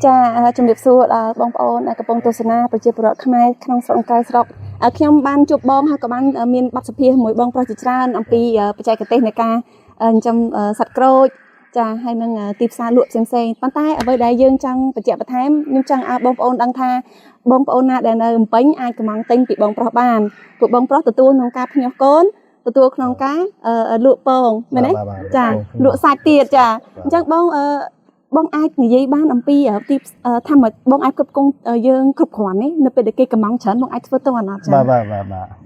ចាជំរាបសួរដល់បងប្អូនកំពុងទស្សនាប្រជាពលរដ្ឋខ្មែរក្នុងស្រុកកៅស្រុកខ្ញុំបានជួបបងហើយក៏បានមានបទសភាមួយបងប្រុសជាច្រើនអំពីបច្ចេកទេសនៃការចិញ្ចឹមសត្វក្រូចចាហើយនឹងទីផ្សារលក់ផ្សេងៗប៉ុន្តែអ្វីដែលយើងចង់បញ្ជាក់បន្ថែមខ្ញុំចង់ឲ្យបងប្អូនដឹងថាបងប្អូនណាដែលនៅភ្នំពេញអាចកំងទិញពីបងប្រុសបានពួកបងប្រុសទទួលក្នុងការភ្ញាក់កូនទទួលក្នុងការលក់ពងមែនទេចាលក់សាច់ទៀតចាអញ្ចឹងបងអាចនិយាយបានអំពីទីថាមកបងអាចគ្រប់គ្រងយើងគ្រប់គ្រាន់នេះនៅពេលដែលគេកំងច្រើនបងអាចធ្វើទៅអាណត្តិចា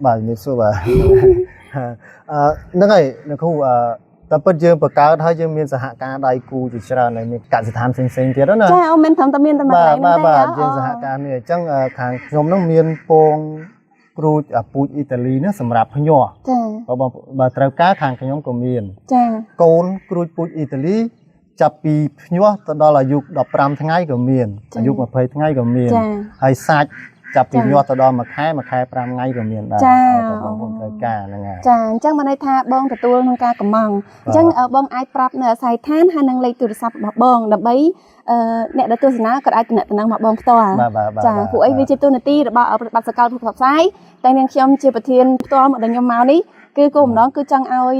បាទនេះសួរបាទហ្នឹងហើយលោកគ្រូតែពិតយើងបង្កើតហើយយើងមានសហការដៃគូជាច្រើនហើយមានកសិដ្ឋានផ្សេងៗទៀតណាចាអូមែនត្រឹមតែមានតែមួយហ្នឹងទេបាទយើងសហការនេះអញ្ចឹងខាងខ្ញុំហ្នឹងមានពងគ្រូចពូជអ៊ីតាលីនេះសម្រាប់ភ្ញាស់ចាបើត្រូវការខាងខ្ញុំក៏មានចាកូនគ្រូចពូជអ៊ីតាលីចាប់ពីភ្ញាស់ទៅដល់អាយុ15ថ្ងៃក៏មានអាយុ20ថ្ងៃក៏មានហើយសាច់ចាប់ពីភ្ញាស់ទៅដល់1ខែ5ថ្ងៃក៏មានដែរបងប្អូនត្រូវការហ្នឹងហើយចាអញ្ចឹងមកន័យថាបងទទួលក្នុងការកំងអញ្ចឹងបងអាចប្រាប់នៅអាស័យដ្ឋានហើយនឹងលេខទូរស័ព្ទរបស់បងដើម្បីអ្នកដែលទស្សនាក៏អាចតំណែងមកបងផ្ទាល់ចាពួកអីវាជាទូនាទីរបស់ប្រតិបត្តិសកលភាពផ្សព្វផ្សាយតែនាងខ្ញុំជាប្រធានផ្ទាល់មកដល់ខ្ញុំមកនេះគឺគោលបំណងគឺចង់ឲ្យ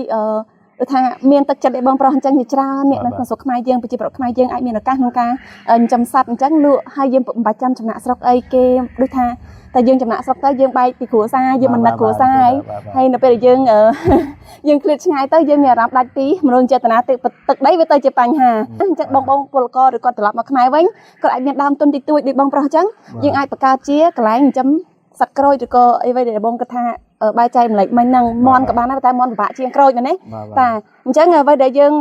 ថាមានទឹកចិត្តឲ្យបងប្រុសអញ្ចឹងជាច្រើនអ្នកនៅក្នុងស្រុកខ្មែរយើងប្រជាប្រដ្ឋខ្មែរយើងអាចមានឱកាសក្នុងការចិញ្ចឹមសត្វអញ្ចឹងលក់ហើយយើងមិនបាច់ចាំចំណាក់ស្រុកអីគេដូចថាតែយើងចំណាក់ស្រុកទៅយើងបែកពីគ្រួសារយើងមិននឹកគ្រួសារហើយនៅពេលដែលយើងឃ្លាតឆ្ងាយទៅយើងមានអារម្មណ៍ដាច់ពីមនោចេតនាទឹកដីវាទៅជាបញ្ហាអញ្ចឹងបងពលករឬគាត់ត្រឡប់មកខ្មែរវិញគាត់អាចមានដើមទុនតិចតួចដូចបងប្រុសអញ្ចឹងយើងអាចបង្កើតជាកន្លែងចិញ្ចឹមសត្វក្រូចឬក៏អីវ៉ៃដែលបងគាត់ថាបាយចែកម្លេចមិញហ្នឹងមន់ក៏បានដែរតែមន់ពិបាកជាងក្រូចមែនទេតាអញ្ចឹងអ្វីដែលយើង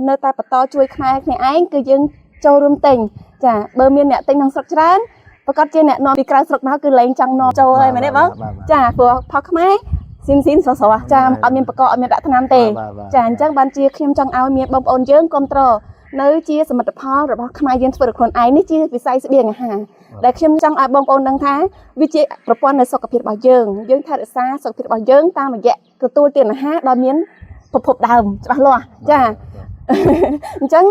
នៅតែបន្តជួយខ្មែរគ្នាឯងគឺយើងចូលរួមទិញចាបើមានអ្នកទិញក្នុងស្រុកច្រើនប្រកាសជាអ្នកនាំពីក្រៅស្រុកមកគឺលែងចង់នាំចូលហើយមែនទេបងចាព្រោះផកខ្មែរស៊ីនស្រស់ចាអត់មានបកកអត់មានដាក់ថ្នាំទេចាអញ្ចឹងបានជាខ្ញុំចង់ឲ្យមានបងប្អូនយើងគ្រប់គ្រងនៅជាសមិទ្ធផលរបស់ខ្មែរយើងធ្វើដោយខ្លួនឯងនេះជាវិស័យស្បៀងអាហារដែលខ្ញុំចង់ឲ្យបងប្អូនដឹងថាវាជាប្រព័ន្ធនៃសុខភាពរបស់យើងថែរក្សាសុខភាពរបស់យើងតាមរយៈទទួលទានអាហារដ៏មានប្រភពដើមច្បាស់លាស់ចាអញ្ចឹង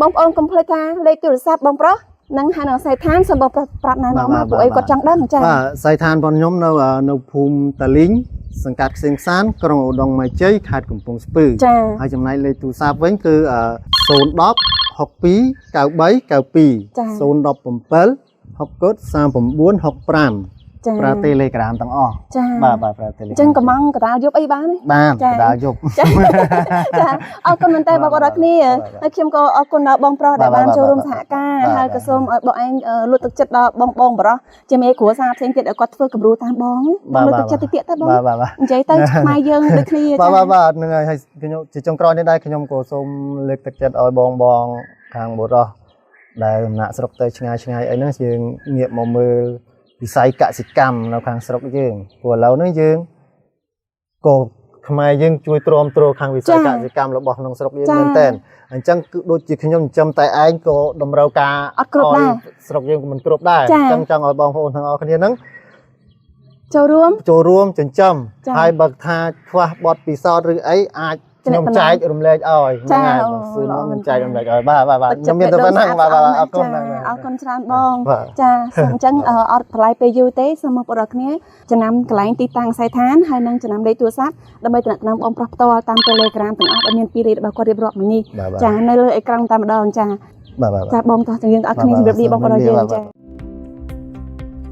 បងប្អូនកុំភ្លេចថាលេខទូរស័ព្ទបងប្រុសនឹងហៅនៅស័យដ្ឋានសូមបងប្រុសប្រាប់ណែនាំមកពួកអីគាត់ចង់ដឹងចាបាទស័យដ្ឋានរបស់ខ្ញុំនៅភូមិតាលីងសង្កាត់ខ្សែងសានក្រុងឧដុង្គមានជ័យខេត្តកំពង់ស្ពឺហើយចំណែកលេខទូរស័ព្ទវិញគឺ010 62 93 92 017 69 65ប្រើ Telegram ទាំងអស់បាទប្រើ Telegram អញ្ចឹងកំងកដាលយប់អីបានទេបាទកដាលយប់ចាអរគុណមែនតើបងប្អូនទាំងគ្នាហើយខ្ញុំក៏អរគុណដល់បងប្រុសដែលបានចូលរួមសហការហើយក៏សូមឲ្យបងឯងលើកទឹកចិត្តដល់បងប្រុសជាមេគ្រួសារផ្សេងទៀតឲ្យគាត់ធ្វើគំរូតាមបងលើកទឹកចិត្តតិចទៅបងនិយាយទៅខ្មែរយើងដូចគ្នាបាទហ្នឹងហើយខ្ញុំជាចុងក្រោយនេះដែរខ្ញុំក៏សូមលើកទឹកចិត្តឲ្យបងខាងបុរសដែលដំណាក់ស្រុកទៅឆ្ងាយអីហ្នឹងយើងងាកមកមើលវិស័យកសិកម្មនៅខាងស្រុកយើងព្រោះឥឡូវនេះយើងក៏ខ្មែរយើងជួយទ្រាំទ្រខាងវិស័យកសិកម្មរបស់ក្នុងស្រុកយើងមែនតើអញ្ចឹងគឺដូចជាខ្ញុំចិញ្ចឹមតែឯងក៏តម្រូវការអត់គ្រប់ដែរស្រុកយើងក៏មិនគ្រប់ដែរអញ្ចឹងចង់ឲ្យបងប្អូនទាំងអស់គ្នាហ្នឹងចូលរួមចិញ្ចឹមហើយបើថាខ្វះបទពិសោធន៍ឬអីអាចខ្ញុំចែករំលែកឲ្យហ្នឹងហើយសួរខ្ញុំចែករំលែកឲ្យបាទខ្ញុំមានតែប៉ុណ្ណឹងបាទអរគុណច្រើនបងចាសូមអញ្ចឹងអត់បន្លាយពេលយូរទេសូមមកបងប្អូនគ្នាចំណាំកន្លែងទីតាំងស័យដ្ឋានហើយនឹងចំណាំលេខទូរស័ព្ទដើម្បីតំណែងបងប្រុសផ្ទាល់តាម Telegram ទាំងអស់ដែលមានពីរលេខរបស់គាត់រៀបរាប់មិញនេះចានៅលើអេក្រង់តែម្ដងចាចាបងតោះយើងអត់គ្នាជម្រាបលាបងប្អូនយើងចា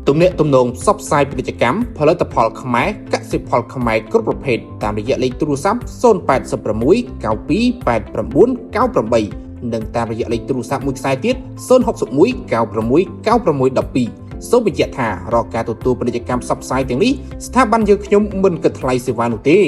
ទំនាក់ទំនងផ្សព្វផ្សាយពាណិជ្ជកម្មផលិតផលខ្មែរកសិផលខ្មែរគ្រប់ប្រភេទតាមរយៈលេខទូរស័ព្ទ086 92 89 98និងតាមរយៈលេខទូរស័ព្ទមួយខ្សែទៀត061 96 96 12សូមបញ្ជាក់ថារាល់ការទទួលពាណិជ្ជកម្មផ្សព្វផ្សាយទាំងនេះស្ថាប័នយើងខ្ញុំមិនគិតថ្លៃសេវានោះទេ